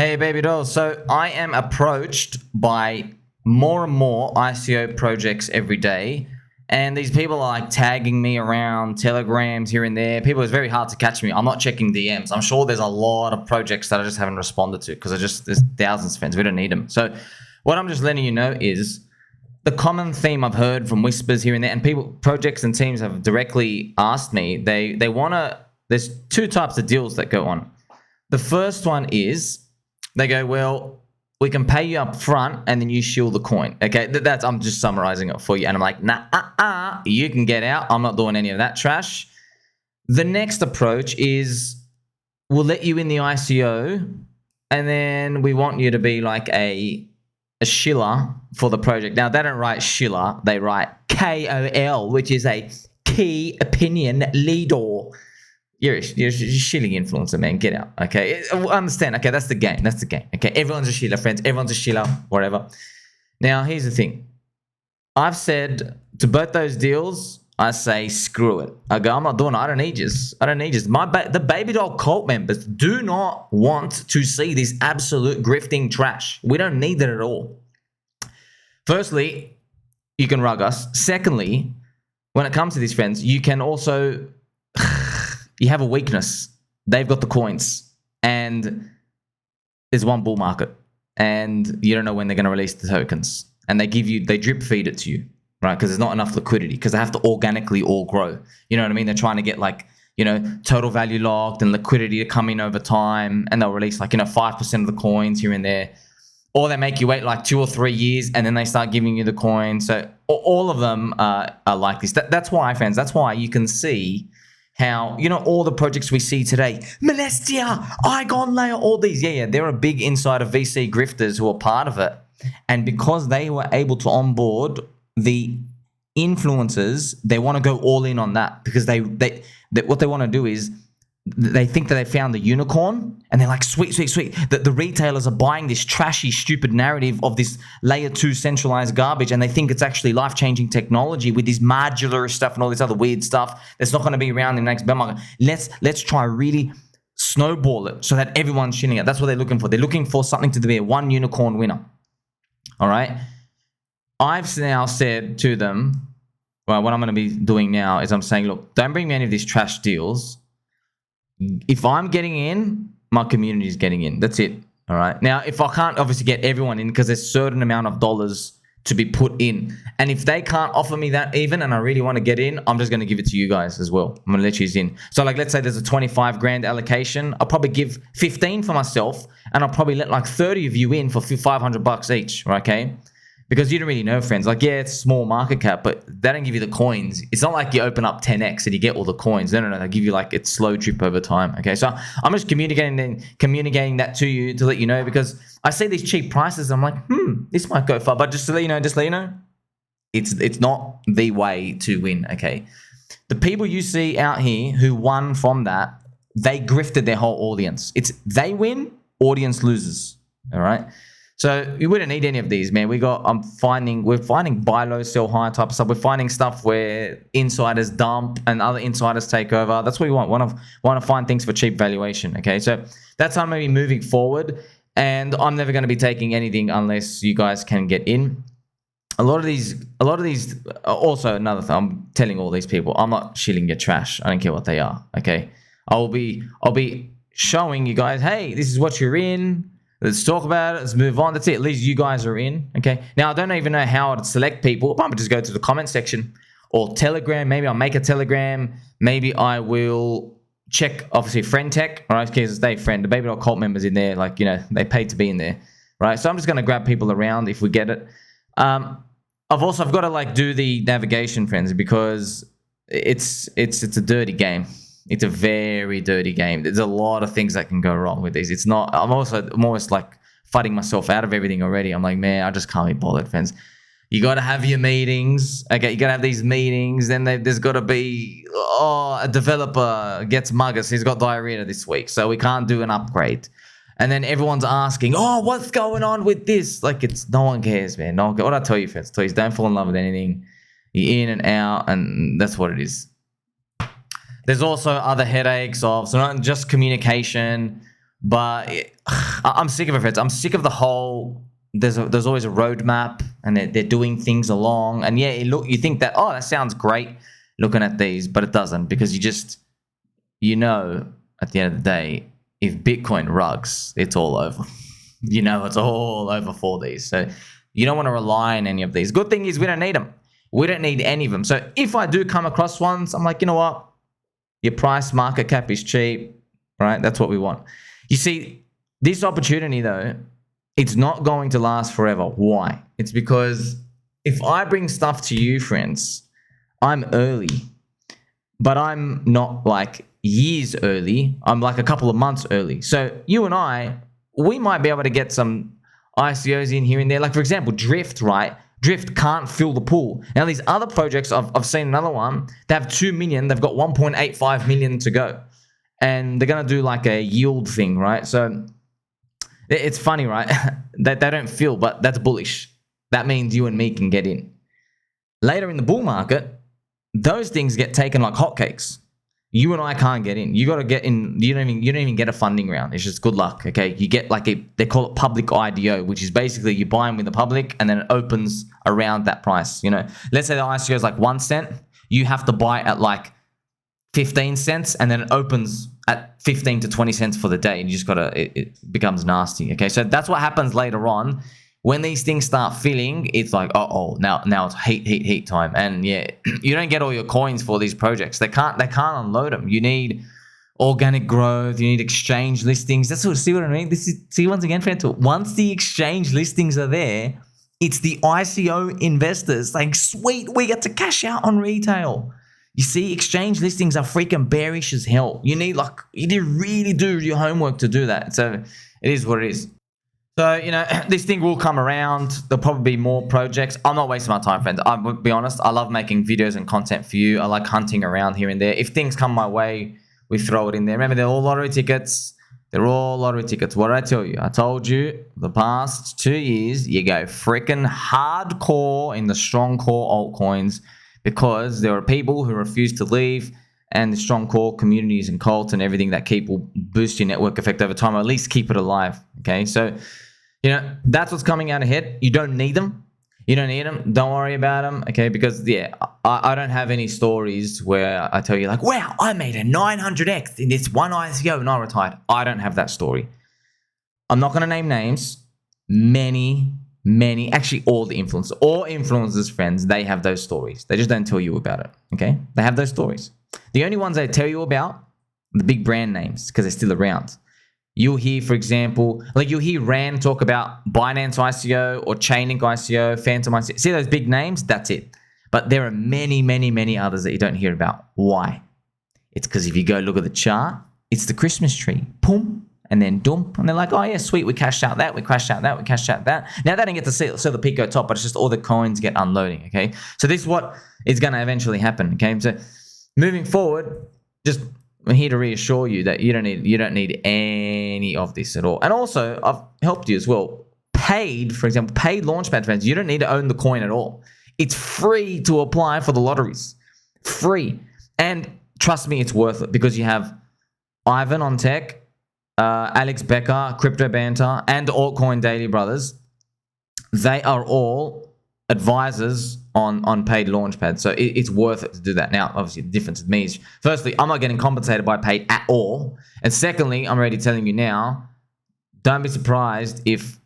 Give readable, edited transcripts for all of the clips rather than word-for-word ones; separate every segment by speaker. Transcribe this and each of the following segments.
Speaker 1: Hey baby doll, so I am approached by more and more ICO projects every day, and these people are like tagging me around telegrams here and there. People, it's very hard to catch me. I'm not checking DMs. I'm sure there's a lot of projects that I just haven't responded to because there's thousands of friends. We don't need them. So what I'm just letting you know is the common theme I've heard from whispers here and there, and people, projects and teams have directly asked me. They want to. There's two types of deals that go on. The first one is they go, well, we can pay you up front and then you shield the coin. Okay, that's, I'm just summarizing it for you. And I'm like, nah, you can get out. I'm not doing any of that trash. The next approach is we'll let you in the ICO and then we want you to be like a shiller for the project. Now, they don't write shiller. They write KOL, which is a key opinion leader. You're a shilling influencer, man. Get out, okay? I understand. Okay, that's the game. That's the game. Okay, everyone's a shiller, friends. Everyone's a shiller, whatever. Now, here's the thing. I've said to both those deals, I say, screw it. I go, I'm not doing it. I don't need this. I don't need this. The baby doll cult members do not want to see this absolute grifting trash. We don't need that at all. Firstly, you can rug us. Secondly, when it comes to these friends, you can also... You have a weakness. They've got the coins and there's one bull market and you don't know when they're going to release the tokens, and they drip feed it to you, right? Because there's not enough liquidity because they have to organically all grow. You know what I mean? They're trying to get like, total value locked and liquidity to come in over time, and they'll release like, 5% of the coins here and there, or they make you wait like 2 or 3 years and then they start giving you the coin. So all of them are like this. That's why, friends, that's why you can see how, all the projects we see today, Molestia, Igon Layer, all these, they're a big insider VC grifters who are part of it. And because they were able to onboard the influencers, they want to go all in on that because they what they want to do is they think that they found the unicorn and they're like, sweet. That the retailers are buying this trashy, stupid narrative of this layer 2 centralized garbage, and they think it's actually life-changing technology with this modular stuff and all this other weird stuff that's not going to be around in the next bear market. Let's try really snowball it so that everyone's shilling it. That's what they're looking for. They're looking for something to be a one unicorn winner. All right. I've now said to them, well, what I'm going to be doing now is I'm saying, look, don't bring me any of these trash deals. If I'm getting in, my community is getting in. That's it. All right. Now, if I can't obviously get everyone in because there's a certain amount of dollars to be put in, and if they can't offer me that even, and I really want to get in, I'm just going to give it to you guys as well. I'm going to let you in. So like, let's say there's a 25 grand allocation. I'll probably give 15 for myself, and I'll probably let like 30 of you in for $500 each. Okay. Because you don't really know, friends. Like, it's small market cap, but they don't give you the coins. It's not like you open up 10x and you get all the coins. No. They give you like it's slow drip over time. Okay, so I'm just communicating that to you to let you know, because I see these cheap prices. I'm like, this might go far. But just to let you know, it's not the way to win. Okay, the people you see out here who won from that, they grifted their whole audience. It's they win, audience loses. All right. So we wouldn't need any of these, man. We're finding buy low, sell high type of stuff. We're finding stuff where insiders dump and other insiders take over. That's what we want. Want to find things for cheap valuation. Okay, so that's how I'm going to be moving forward. And I'm never going to be taking anything unless you guys can get in. A lot of these. Also, another thing, I'm telling all these people, I'm not shilling your trash. I don't care what they are. Okay, I'll be showing you guys, hey, this is what you're in. Let's talk about it. Let's move on. That's it. At least you guys are in. Okay. Now, I don't even know how to select people. I might just go to the comment section or Telegram. Maybe I'll make a Telegram. Maybe I will check, obviously, friend tech. All right. Because they friend. The baby doll cult members in there, like, they paid to be in there. Right. So I'm just going to grab people around if we get it. I've got to like do the navigation, friends, because it's a dirty game. It's a very dirty game. There's a lot of things that can go wrong with these. I'm almost like fighting myself out of everything already. I'm like, man, I just can't be bothered, friends. You got to have your meetings. Okay, you got to have these meetings. Then there's got to be, a developer gets muggers. He's got diarrhea this week, so we can't do an upgrade. And then everyone's asking, what's going on with this? Like, no one cares, man. No one cares. What I tell you, friends, please don't fall in love with anything. You're in and out, and that's what it is. There's also other headaches of, so not just communication, but I'm sick of it, friends. I'm sick of the whole. There's always a roadmap, and they're doing things along. And yeah, you think that, oh, that sounds great looking at these, but it doesn't, because you know at the end of the day, if Bitcoin rugs, it's all over. You know, it's all over for these. So you don't want to rely on any of these. Good thing is we don't need them. We don't need any of them. So if I do come across ones, I'm like, you know what? Your price market cap is cheap, right? That's what we want. You see, this opportunity though, it's not going to last forever. Why? It's because if I bring stuff to you, friends, I'm early, but I'm not like years early. I'm like a couple of months early. So you and I, we might be able to get some ICOs in here and there. Like for example, Drift, right? Drift can't fill the pool. Now these other projects, I've seen another one, they have 2 million, they've got 1.85 million to go. And they're going to do like a yield thing, right? So it's funny, right? That they don't fill, but that's bullish. That means you and me can get in. Later in the bull market, those things get taken like hotcakes. You and I can't get in. You got to get in. You don't even get a funding round. It's just good luck. Okay, you get like they call it public IDO, which is basically you buy them with the public, and then it opens around that price. You know, let's say the ICO is like 1 cent. You have to buy at like 15 cents, and then it opens at 15 to 20 cents for the day. And you just gotta. It becomes nasty. Okay, so that's what happens later on. When these things start filling, it's like, now it's heat time. And yeah, you don't get all your coins for these projects. They can't unload them. You need organic growth. You need exchange listings. See what I mean? See once again, friends, once the exchange listings are there, it's the ICO investors like, sweet, we get to cash out on retail. You see, exchange listings are freaking bearish as hell. You need to really do your homework to do that. So it is what it is. So, you know, this thing will come around. There'll probably be more projects. I'm not wasting my time, friends. I will be honest. I love making videos and content for you. I like hunting around here and there. If things come my way, we throw it in there. Remember, they're all lottery tickets. They're all lottery tickets. What did I tell you? I told you the past 2 years, you go freaking hardcore in the strong core altcoins, because there are people who refuse to leave, and the strong core communities and cults and everything that will boost your network effect over time, or at least keep it alive. Okay, so you know, that's what's coming out ahead. You don't need them. You don't need them. Don't worry about them. Okay, because yeah, I don't have any stories where I tell you like, wow, I made a 900x in this one ICO and I retired. I don't have that story. I'm not going to name names. Many, actually all the influencers, friends, they have those stories. They just don't tell you about it. Okay, they have those stories. The only ones they tell you about, the big brand names, because they're still around. You'll hear, for example, like you'll hear Rand talk about Binance ICO or Chainlink ICO, Phantom ICO. See those big names? That's it. But there are many others that you don't hear about. Why? It's because if you go look at the chart, it's the Christmas tree. Boom, and then dump. And they're like, oh yeah, sweet, we cashed out that, we cashed out that, we cashed out that. Now they don't get to sell the Pico top, but it's just all the coins get unloading, okay? So this is what is going to eventually happen, okay? So moving forward, I'm here to reassure you that you don't need any of this at all. And also, I've helped you as well. For example, paid launchpad friends, you don't need to own the coin at all. It's free to apply for the lotteries. Free. And trust me, it's worth it, because you have Ivan on tech, Alex Becker, Crypto Banter, and Altcoin Daily Brothers. They are all advisors on paid launchpad, so it's worth it to do that. Now obviously the difference with me is, firstly, I'm not getting compensated by paid at all, and secondly, I'm already telling you now, don't be surprised if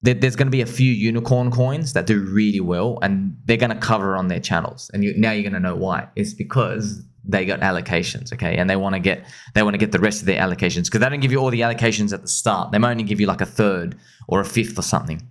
Speaker 1: there's going to be a few unicorn coins that do really well, and they're going to cover on their channels, and now you're going to know why. It's because they got allocations, okay, and they want to get the rest of their allocations, because they don't give you all the allocations at the start. They might only give you like a third or a fifth or something.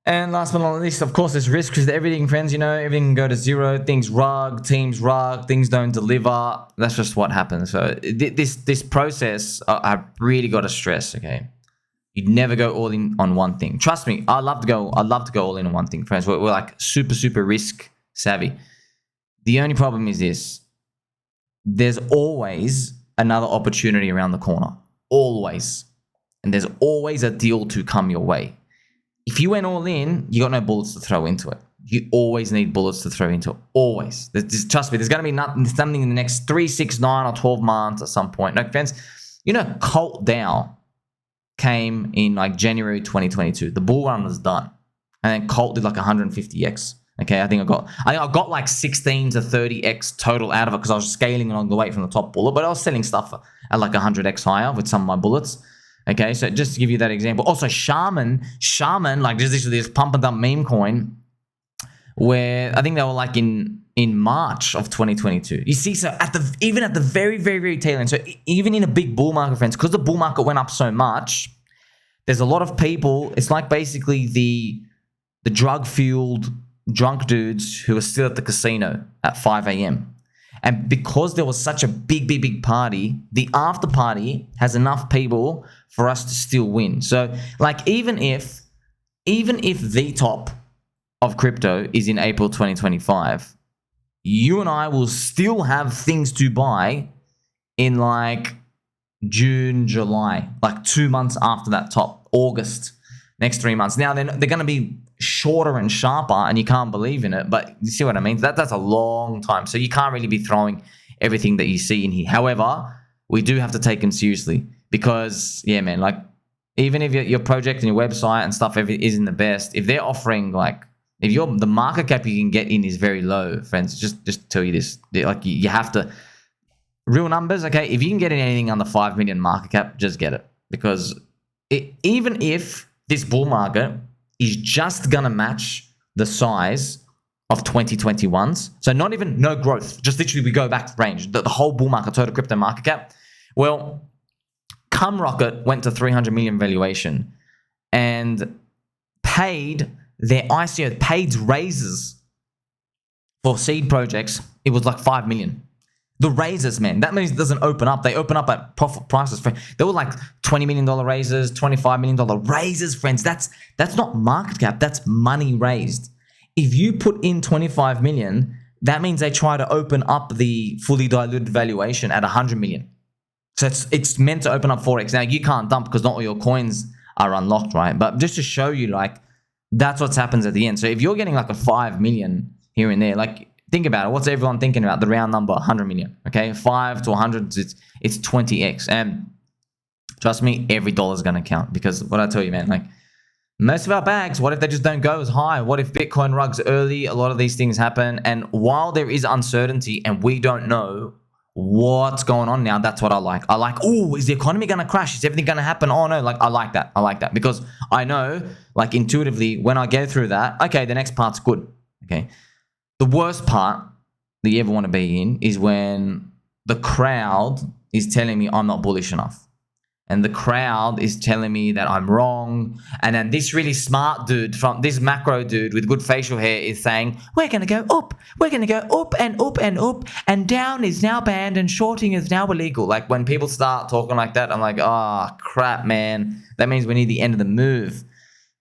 Speaker 1: And last but not least, of course, there's risk, because everything, friends, you know, everything can go to zero. Things rug, teams rug, things don't deliver. That's just what happens. So this process, I really got to stress, okay? You'd never go all in on one thing. Trust me, I love to go all in on one thing, friends. We're like super risk savvy. The only problem is this: there's always another opportunity around the corner. Always. And there's always a deal to come your way. If you went all in, you got no bullets to throw into it. You always need bullets to throw into it. Always. Trust me, there's going to be something in the next 3, 6, 9, or 12 months at some point. No, friends, You know, Cult Dow came in like January 2022. The bull run was done, and then Cult did like 150x. Okay, I think I got like 16 to 30x total out of it because I was scaling along the way from the top bullet, but I was selling stuff at like 100x higher with some of my bullets. Okay, so just to give you that example. Also, Shaman, like just this pump and dump meme coin, where I think they were like in March of 2022. You see, so even at the very, very, very tail end, so even in a big bull market, friends, because the bull market went up so much, there's a lot of people. It's like basically the drug-fueled drunk dudes who are still at the casino at 5 a.m. And because there was such a big party, the after party has enough people for us to still win. So like even if the top of crypto is in April 2025, you and I will still have things to buy in like June, July, like 2 months after that top, August, next 3 months. Now they're going to be shorter and sharper, and you can't believe in it, but you see what I mean? That's a long time, so you can't really be throwing everything that you see in here. However, we do have to take them seriously because, yeah, man, like even if your project and your website and stuff isn't the best, if they're offering like, if the market cap you can get in is very low, friends, just tell you this, like you have to, real numbers, okay? If you can get in anything under 5 million market cap, just get it, because even if this bull market is just gonna match the size of 2021's, so no growth, just literally we go back to range, the whole bull market, total crypto market cap. Well, Rocket went to 300 million valuation and paid their ICO, paid raises for seed projects. It was like 5 million. The raises, man, that means it doesn't open up. They open up at profit prices. They were like $20 million raises, $25 million raises, friends. That's not market cap. That's money raised. If you put in 25 million, that means they try to open up the fully diluted valuation at 100 million. So it's meant to open up 4x. Now, you can't dump because not all your coins are unlocked, right? But just to show you, like, that's what happens at the end. So if you're getting like a 5 million here and there, like, think about it. What's everyone thinking about? The round number, 100 million. Okay, 5 to 100, it's 20x. And trust me, every dollar is going to count, because what I tell you, man, like most of our bags, what if they just don't go as high? What if Bitcoin rugs early? A lot of these things happen. And while there is uncertainty and we don't know what's going on now, that's what I like. I like, oh, is the economy going to crash? Is everything going to happen? Oh no, like I like that because I know, like intuitively, when I go through that, okay, the next part's good. Okay. The worst part that you ever want to be in is when the crowd is telling me I'm not bullish enough. And the crowd is telling me that I'm wrong. And then this really smart dude, from this macro dude with good facial hair, is saying, we're going to go up. We're going to go up and up and up. And down is now banned and shorting is now illegal. Like when people start talking like that, I'm like, oh, crap, man. That means we need the end of the move.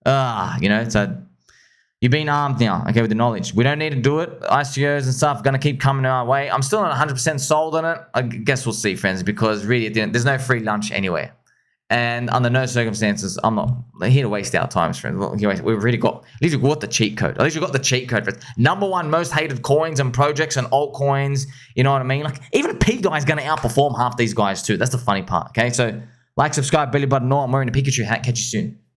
Speaker 1: So you've been armed now, okay, with the knowledge. We don't need to do it. ICOs and stuff are going to keep coming our way. I'm still not 100% sold on it. I guess we'll see, friends, because really, there's no free lunch anywhere. And under no circumstances, I'm not here to waste our time, friends. We've really got, at least we've got the cheat code. At least we've got the cheat code, friends. Number one most hated coins and projects and altcoins. You know what I mean? Like, even P guy is going to outperform half these guys too. That's the funny part, okay? So, like, subscribe, belly button, I'm wearing a Pikachu hat. Catch you soon.